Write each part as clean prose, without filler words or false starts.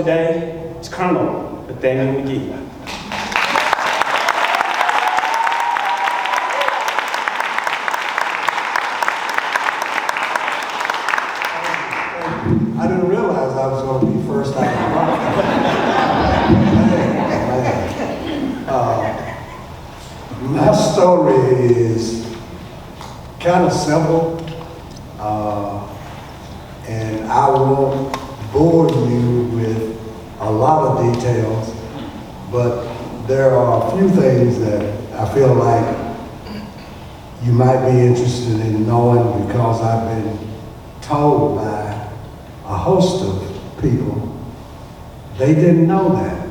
today is Colonel Nathanial McGee. I didn't realize I was going to be first out of the box. My story is kind of simple, and I won't bore you with a lot of details, but there are a few things that I feel like you might be interested in knowing, because I've been told by a host of people they didn't know that.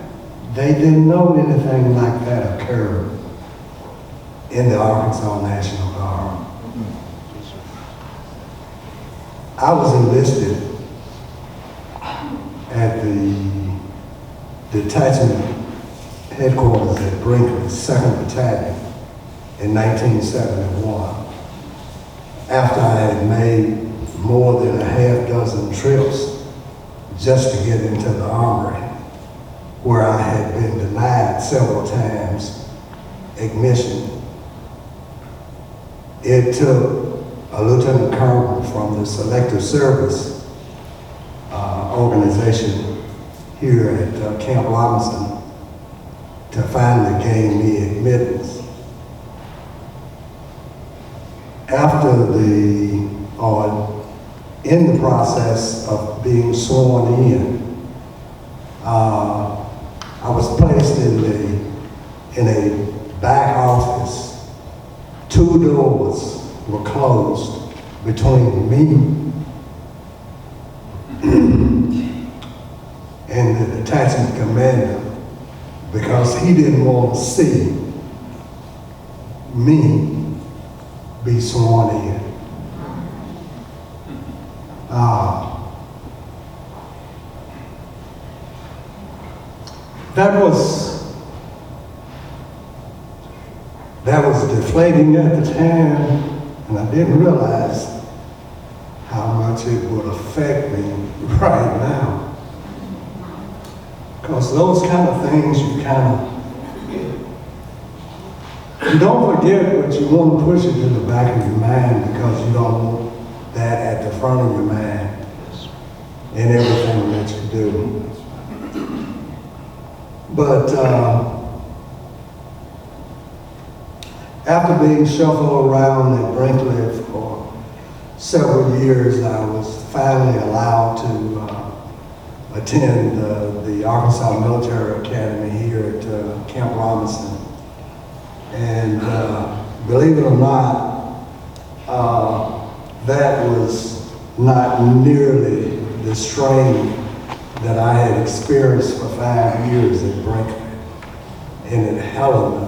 They didn't know anything like that occurred in the Arkansas National Guard. I was enlisted at the detachment headquarters at Brinkley, 2nd Battalion in 1971, after I had made more than a half dozen trips just to get into the Armory, where I had been denied several times admission. It took a lieutenant colonel from the Selective Service organization here at Camp Robinson to finally gain me admittance. In the process of being sworn in, I was placed in a back office. 2 doors were closed between me and the detachment commander, because he didn't want to see me be sworn in. That was deflating at the time, and I didn't realize how much it would affect me right now. Because those kind of things you don't forget, but you want to push it to the back of your mind, because you don't want that at the front of your mind in everything that you do. But after being shuffled around at Brinkley for several years, I was finally allowed to attend the Arkansas Military Academy here at Camp Robinson. And believe it or not, that was not nearly the strain that I had experienced for 5 years at Brinkley and at Helena.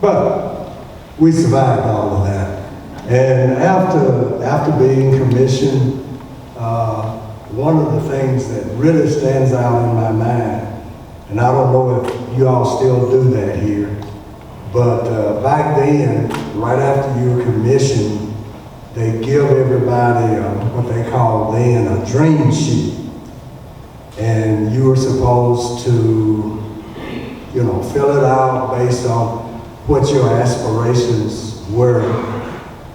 But we survived all of that. And after being commissioned, one of the things that really stands out in my mind, and I don't know if you all still do that here, but back then, right after you were commissioned, they give everybody what they call then a dream sheet. And you were supposed to, fill it out based on what your aspirations were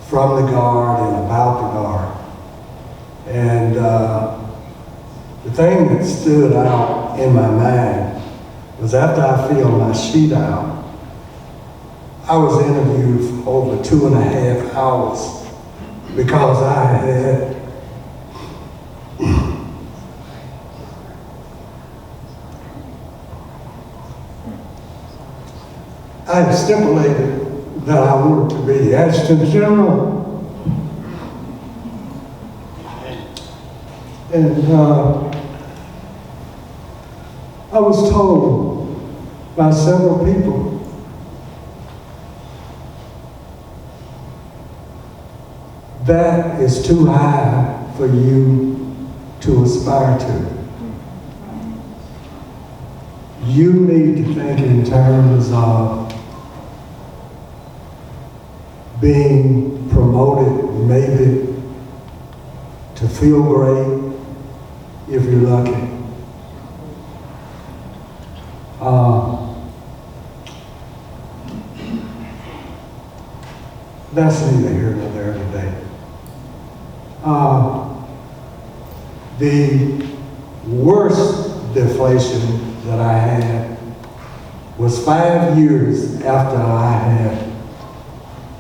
from the Guard and about the Guard. And the thing that stood out in my mind was, after I filled my sheet out, I was interviewed for over 2.5 hours, because I had stipulated that I wanted to be Adjutant General. And I was told by several people that is too high for you to aspire to. You need to think in terms of being promoted maybe to feel great if you're lucky. That's neither here nor there today. The worst deflation that I had was 5 years after I had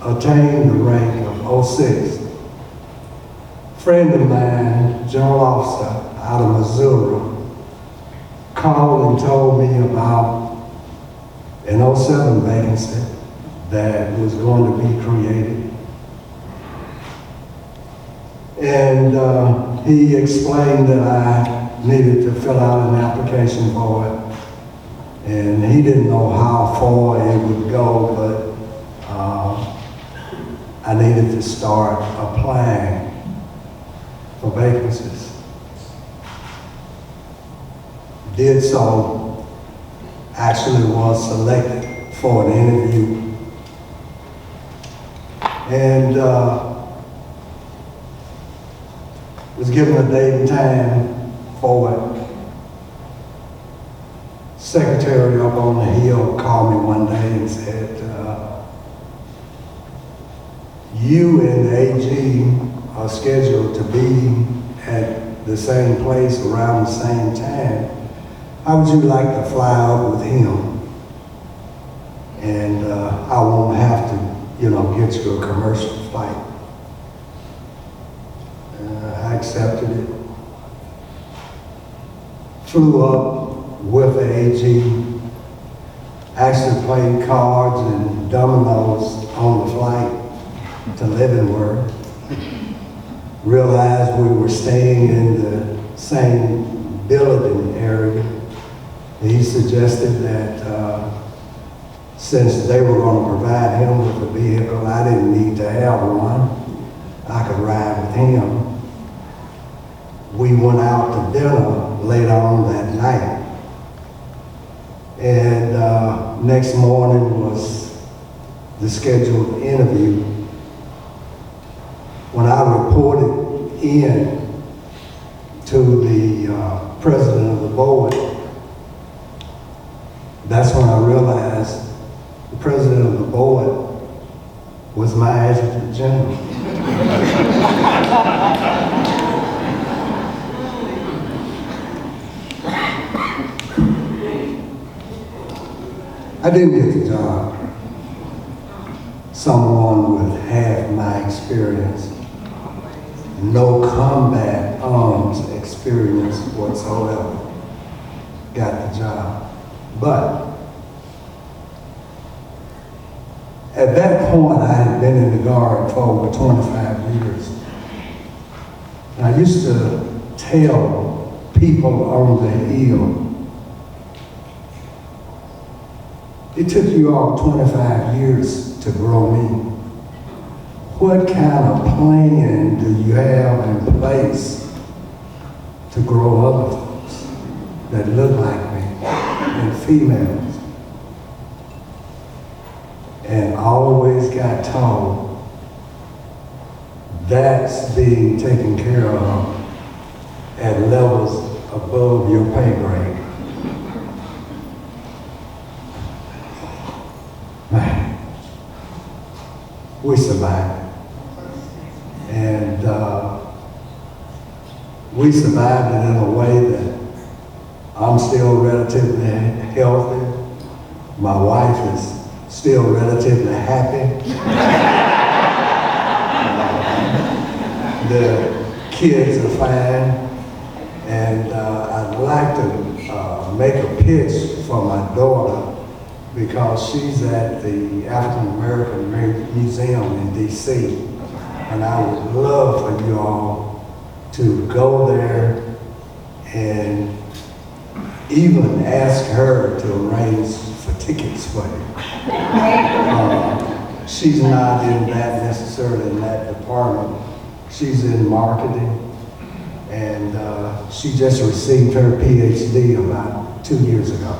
attained the rank of 06. A friend of mine, general officer out of Missouri, called and told me about an 07 vacancy that was going to be created. And he explained that I needed to fill out an application for it. And he didn't know how far it would go, but I needed to start applying for vacancies. Did so, actually was selected for an interview. And was given a date and time for it. Secretary up on the hill called me one day and said, you and the AG are scheduled to be at the same place around the same time. How would you like to fly out with him? And I won't have to, get you a commercial flight. I accepted it. Flew up with the AG. Actually played cards and dominoes on the flight to Leavenworth. Realized we were staying in the same building area. He suggested that since they were going to provide him with a vehicle, I didn't need to have one. I could ride with him. We went out to dinner later on that night. And next morning was the scheduled interview. When I reported in to the president of the board, that's when I realized the president of the board was my adjutant general. I didn't get the job. Someone with half my experience, no combat arms experience whatsoever, got the job. But at that point, I had been in the Guard for over 25 years. And I used to tell people on the hill, it took you all 25 years to grow me. What kind of plan do you have in place to grow other folks that look like me and females? And always got told that's being taken care of at levels above your pay grade. Man, we survived. And we survived it in a way that I'm still relatively healthy. My wife is still relatively happy. The kids are fine. And I'd like to make a pitch for my daughter because she's at the African American Museum in DC. And I would love for you all to go there and even ask her to arrange for tickets for you. She's not in that necessarily in that department. She's in marketing, and she just received her PhD about 2 years ago.